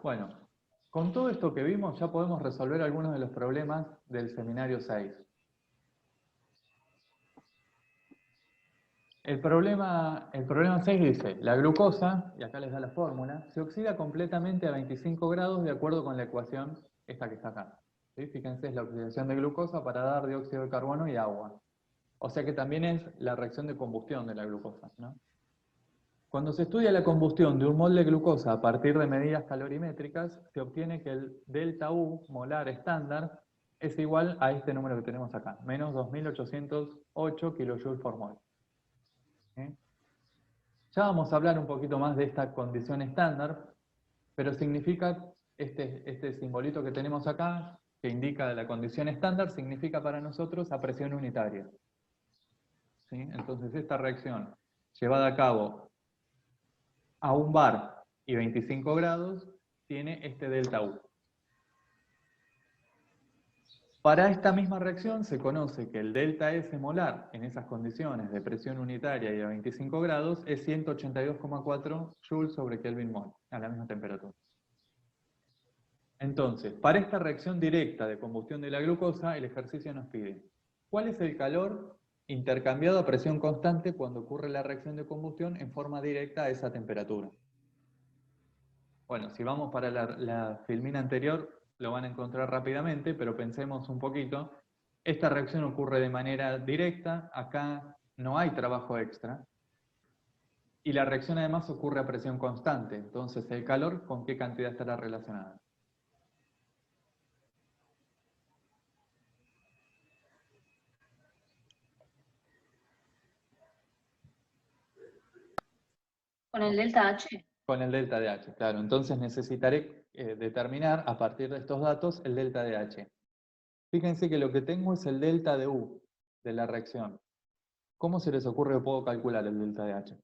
Bueno, con todo esto que vimos ya podemos resolver algunos de los problemas del seminario 6. El problema 6 dice, la glucosa, y acá les da la fórmula, se oxida completamente a 25 grados de acuerdo con la ecuación esta que está acá. ¿Sí? Fíjense, es la oxidación de glucosa para dar dióxido de carbono y agua. O sea que también es la reacción de combustión de la glucosa, ¿no? Cuando se estudia la combustión de un mol de glucosa a partir de medidas calorimétricas, se obtiene que el delta U molar estándar es igual a este número que tenemos acá, menos 2808 kJ por mol. ¿Sí? Ya vamos a hablar un poquito más de esta condición estándar, pero significa, este simbolito que tenemos acá, que indica la condición estándar, significa para nosotros a presión unitaria. ¿Sí? Entonces esta reacción llevada a cabo a un bar y 25 grados tiene este delta U. Para esta misma reacción se conoce que el delta S molar en esas condiciones de presión unitaria y a 25 grados es 182,4 joules sobre Kelvin mol, a la misma temperatura. Entonces, para esta reacción directa de combustión de la glucosa, el ejercicio nos pide ¿cuál es el calor intercambiado a presión constante cuando ocurre la reacción de combustión en forma directa a esa temperatura? Bueno, si vamos para la filmina anterior, lo van a encontrar rápidamente, pero pensemos un poquito. Esta reacción ocurre de manera directa, acá no hay trabajo extra, y la reacción además ocurre a presión constante. Entonces, ¿el calor con qué cantidad estará relacionada? ¿Con el delta H? Con el delta de H, claro. Entonces necesitaré determinar a partir de estos datos el delta de H. Fíjense que lo que tengo es el delta de U de la reacción. ¿Cómo se les ocurre que puedo calcular el delta de H?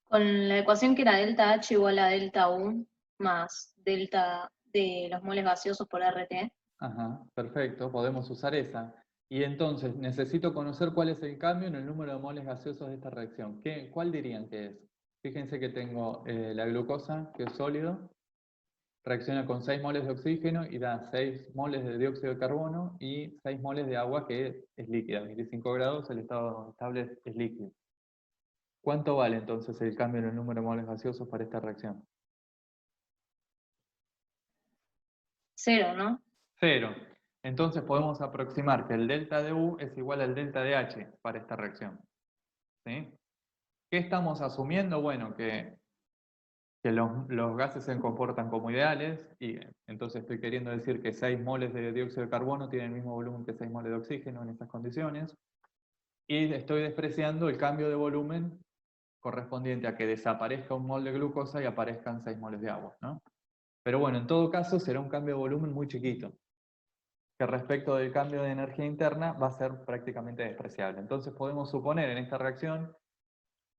Con la ecuación que era delta H igual a delta U más delta de los moles gaseosos por RT. Ajá, perfecto, podemos usar esa. Y entonces necesito conocer cuál es el cambio en el número de moles gaseosos de esta reacción. ¿Cuál dirían que es? Fíjense que tengo la glucosa, que es sólido, reacciona con 6 moles de oxígeno y da 6 moles de dióxido de carbono y 6 moles de agua, que es líquida. 25 grados, el estado estable es líquido. ¿Cuánto vale entonces el cambio en el número de moles gaseosos para esta reacción? 0, ¿no? 0. Entonces podemos aproximar que el delta de U es igual al delta de H para esta reacción. ¿Sí? ¿Qué estamos asumiendo? Bueno, que los gases se comportan como ideales, y entonces estoy queriendo decir que 6 moles de dióxido de carbono tienen el mismo volumen que 6 moles de oxígeno en estas condiciones, y estoy despreciando el cambio de volumen correspondiente a que desaparezca un mol de glucosa y aparezcan 6 moles de agua, ¿no? Pero bueno, en todo caso será un cambio de volumen muy chiquito, que respecto del cambio de energía interna va a ser prácticamente despreciable. Entonces podemos suponer en esta reacción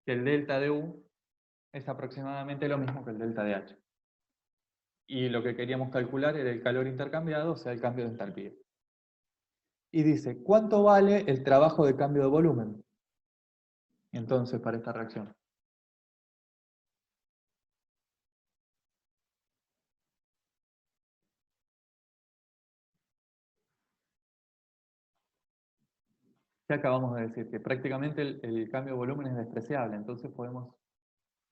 que el delta de U es aproximadamente lo mismo que el delta de H. Y lo que queríamos calcular era el calor intercambiado, o sea, el cambio de entalpía. Y dice, ¿cuánto vale el trabajo de cambio de volumen? Entonces, para esta reacción. Ya acabamos de decir que prácticamente el cambio de volumen es despreciable, entonces podemos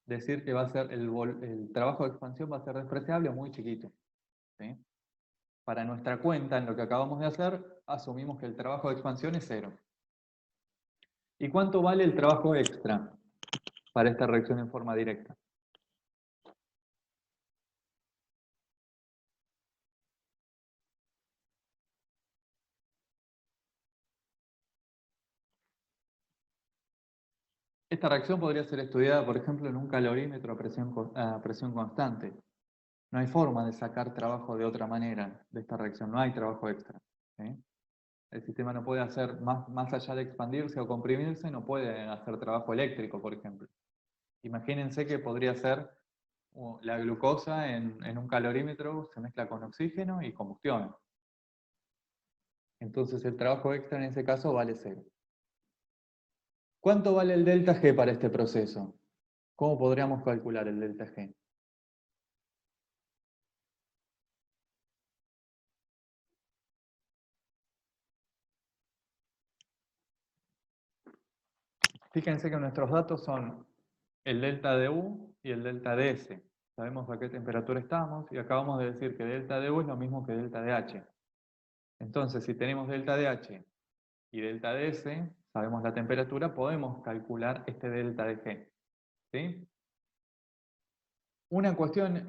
decir que va a ser el trabajo de expansión va a ser despreciable o muy chiquito. ¿Sí? Para nuestra cuenta, en lo que acabamos de hacer, asumimos que el trabajo de expansión es 0. ¿Y cuánto vale el trabajo extra para esta reacción en forma directa? Esta reacción podría ser estudiada, por ejemplo, en un calorímetro a presión constante. No hay forma de sacar trabajo de otra manera de esta reacción, no hay trabajo extra. ¿Sí? El sistema no puede hacer, más allá de expandirse o comprimirse, no puede hacer trabajo eléctrico, por ejemplo. Imagínense que podría ser la glucosa en un calorímetro, se mezcla con oxígeno y combustión. Entonces el trabajo extra en ese caso vale 0. ¿Cuánto vale el delta G para este proceso? ¿Cómo podríamos calcular el delta G? Fíjense que nuestros datos son el delta de U y el delta de S. Sabemos a qué temperatura estamos y acabamos de decir que delta de U es lo mismo que delta de H. Entonces, si tenemos delta de H y delta de S, sabemos la temperatura, podemos calcular este delta de G. ¿Sí? Una cuestión,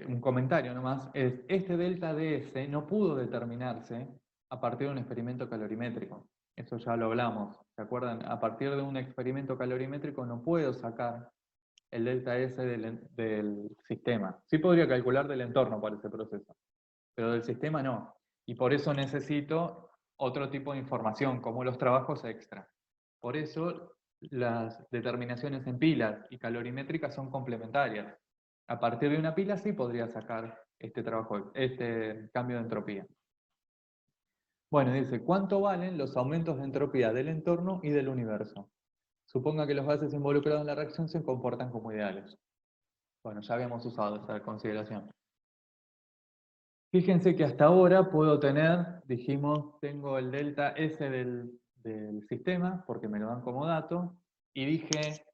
un comentario nomás, es este delta de S no pudo determinarse a partir de un experimento calorimétrico. Eso ya lo hablamos, ¿se acuerdan? A partir de un experimento calorimétrico no puedo sacar el delta S del sistema. Sí podría calcular del entorno para ese proceso, pero del sistema no. Y por eso necesito otro tipo de información, como los trabajos extra. Por eso las determinaciones en pilas y calorimétricas son complementarias. A partir de una pila sí podría sacar este cambio de entropía. Bueno, dice, ¿cuánto valen los aumentos de entropía del entorno y del universo? Suponga que los gases involucrados en la reacción se comportan como ideales. Bueno, ya habíamos usado esa consideración. Fíjense que hasta ahora puedo tener, dijimos, tengo el delta S del sistema, porque me lo dan como dato, y dije,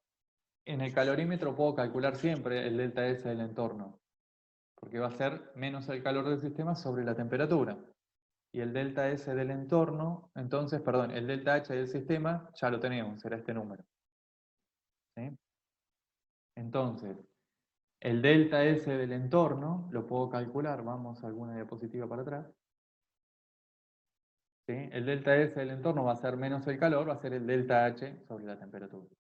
en el calorímetro puedo calcular siempre el delta S del entorno, porque va a ser menos el calor del sistema sobre la temperatura. Y el delta S del entorno, entonces, perdón, el delta H del sistema, ya lo tenemos, será este número. ¿Sí? Entonces, el delta S del entorno lo puedo calcular, vamos a alguna diapositiva para atrás. ¿Sí? El delta S del entorno va a ser menos el calor, va a ser el delta H sobre la temperatura.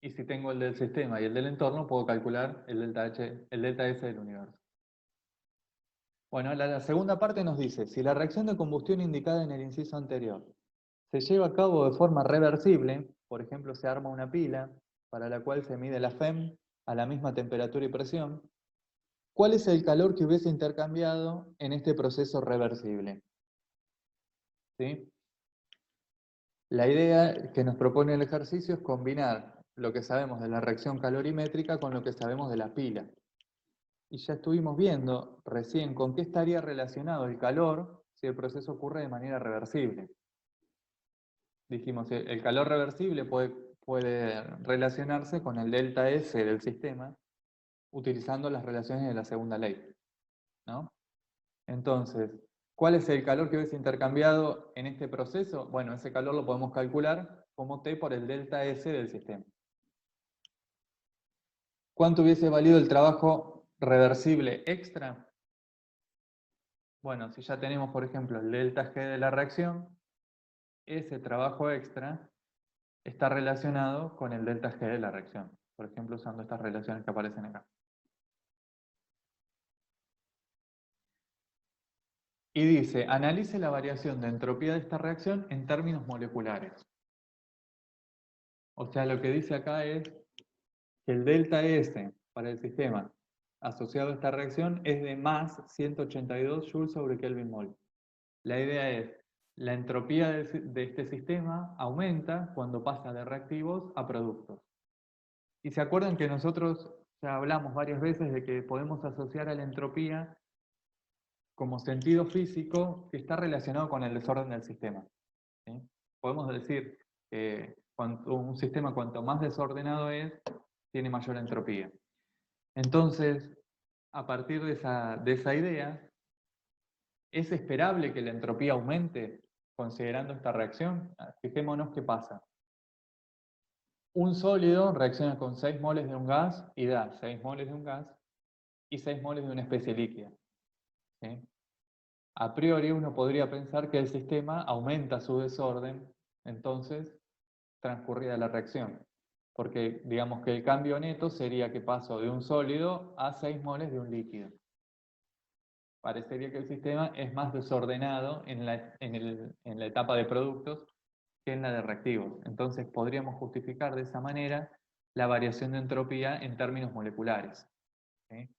Y si tengo el del sistema y el del entorno, puedo calcular el delta S del universo. Bueno, la segunda parte nos dice, si la reacción de combustión indicada en el inciso anterior se lleva a cabo de forma reversible, por ejemplo, se arma una pila para la cual se mide la FEM a la misma temperatura y presión, ¿cuál es el calor que hubiese intercambiado en este proceso reversible? ¿Sí? La idea que nos propone el ejercicio es combinar lo que sabemos de la reacción calorimétrica con lo que sabemos de la pila. Y ya estuvimos viendo recién con qué estaría relacionado el calor si el proceso ocurre de manera reversible. Dijimos, el calor reversible puede relacionarse con el delta S del sistema utilizando las relaciones de la segunda ley, ¿no? Entonces, ¿cuál es el calor que hubiese intercambiado en este proceso? Bueno, ese calor lo podemos calcular como T por el delta S del sistema. ¿Cuánto hubiese valido el trabajo reversible extra? Bueno, si ya tenemos, por ejemplo, el delta G de la reacción, ese trabajo extra está relacionado con el delta G de la reacción. Por ejemplo, usando estas relaciones que aparecen acá. Y dice, analice la variación de entropía de esta reacción en términos moleculares. O sea, lo que dice acá es que el delta S para el sistema asociado a esta reacción es de más 182 joules sobre Kelvin mol. La idea es, la entropía de este sistema aumenta cuando pasa de reactivos a productos. Y se acuerdan que nosotros ya hablamos varias veces de que podemos asociar a la entropía como sentido físico que está relacionado con el desorden del sistema. ¿Sí? Podemos decir que un sistema cuanto más desordenado es, tiene mayor entropía. Entonces, a partir de esa idea, ¿es esperable que la entropía aumente considerando esta reacción? Fijémonos qué pasa. Un sólido reacciona con 6 moles de un gas y da 6 moles de un gas y 6 moles de una especie líquida. ¿Sí? A priori uno podría pensar que el sistema aumenta su desorden, entonces, transcurrida la reacción. Porque digamos que el cambio neto sería que paso de un sólido a 6 moles de un líquido. Parecería que el sistema es más desordenado en la etapa de productos que en la de reactivos. Entonces podríamos justificar de esa manera la variación de entropía en términos moleculares. ¿Sí?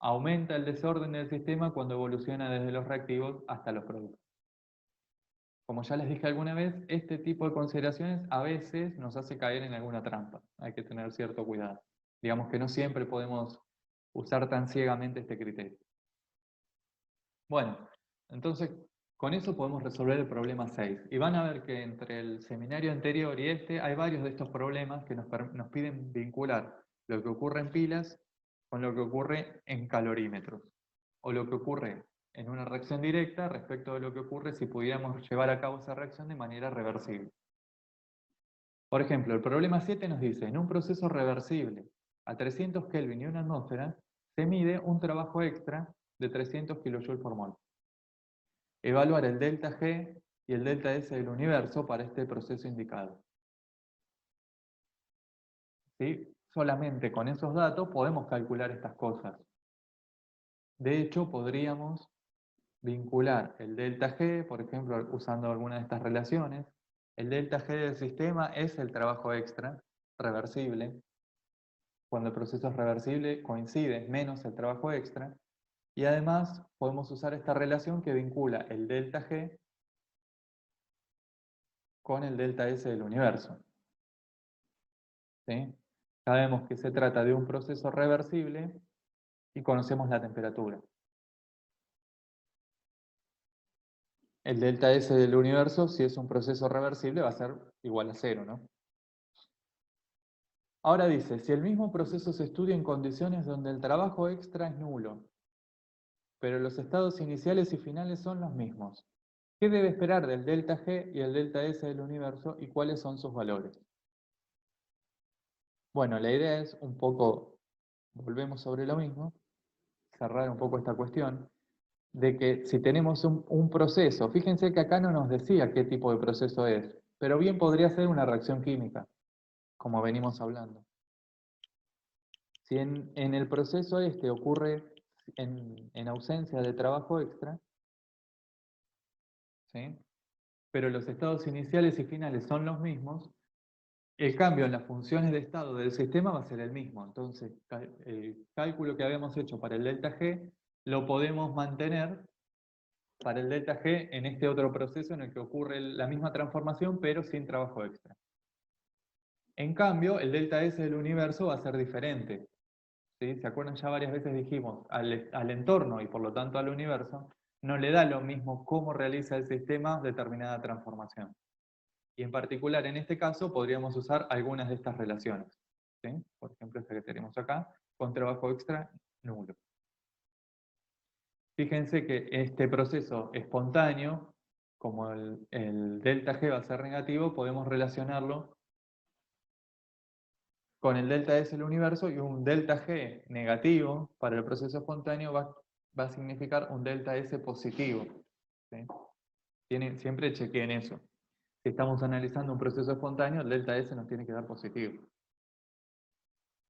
aumenta el desorden del sistema cuando evoluciona desde los reactivos hasta los productos. Como ya les dije alguna vez, este tipo de consideraciones a veces nos hace caer en alguna trampa. Hay que tener cierto cuidado. Digamos que no siempre podemos usar tan ciegamente este criterio. Bueno, entonces con eso podemos resolver el problema 6. Y van a ver que entre el seminario anterior y este hay varios de estos problemas que nos piden vincular lo que ocurre en pilas con lo que ocurre en calorímetros. O lo que ocurre en una reacción directa respecto de lo que ocurre si pudiéramos llevar a cabo esa reacción de manera reversible. Por ejemplo, el problema 7 nos dice, en un proceso reversible a 300 Kelvin y una atmósfera, se mide un trabajo extra de 300 kJ por mol. Evaluar el delta G y el delta S del universo para este proceso indicado. ¿Sí? Solamente con esos datos podemos calcular estas cosas. De hecho, podríamos vincular el delta G, por ejemplo, usando alguna de estas relaciones. El delta G del sistema es el trabajo extra, reversible. Cuando el proceso es reversible, coincide menos el trabajo extra. Y además podemos usar esta relación que vincula el delta G con el delta S del universo. ¿Sí? Sabemos que se trata de un proceso reversible y conocemos la temperatura. El delta S del universo, si es un proceso reversible, va a ser igual a 0, ¿no? Ahora dice, si el mismo proceso se estudia en condiciones donde el trabajo extra es nulo, pero los estados iniciales y finales son los mismos, ¿qué debe esperar del delta G y el delta S del universo y cuáles son sus valores? Bueno, la idea es un poco, volvemos sobre lo mismo, cerrar un poco esta cuestión, de que si tenemos un proceso, fíjense que acá no nos decía qué tipo de proceso es, pero bien podría ser una reacción química, como venimos hablando. Si en el proceso este ocurre en ausencia de trabajo extra, ¿sí? Pero los estados iniciales y finales son los mismos, el cambio en las funciones de estado del sistema va a ser el mismo. Entonces, el cálculo que habíamos hecho para el delta G lo podemos mantener para el delta G en este otro proceso en el que ocurre la misma transformación, pero sin trabajo extra. En cambio, el delta S del universo va a ser diferente. ¿Sí? ¿Se acuerdan? Ya varias veces dijimos, al entorno y por lo tanto al universo, no le da lo mismo cómo realiza el sistema determinada transformación. Y en particular, en este caso, podríamos usar algunas de estas relaciones. ¿Sí? Por ejemplo, esta que tenemos acá, con trabajo extra nulo. Fíjense que este proceso espontáneo, como el delta G va a ser negativo, podemos relacionarlo con el delta S del universo, y un delta G negativo para el proceso espontáneo va a significar un delta S positivo. ¿Sí? Siempre chequeen eso. Si estamos analizando un proceso espontáneo, el delta S nos tiene que dar positivo.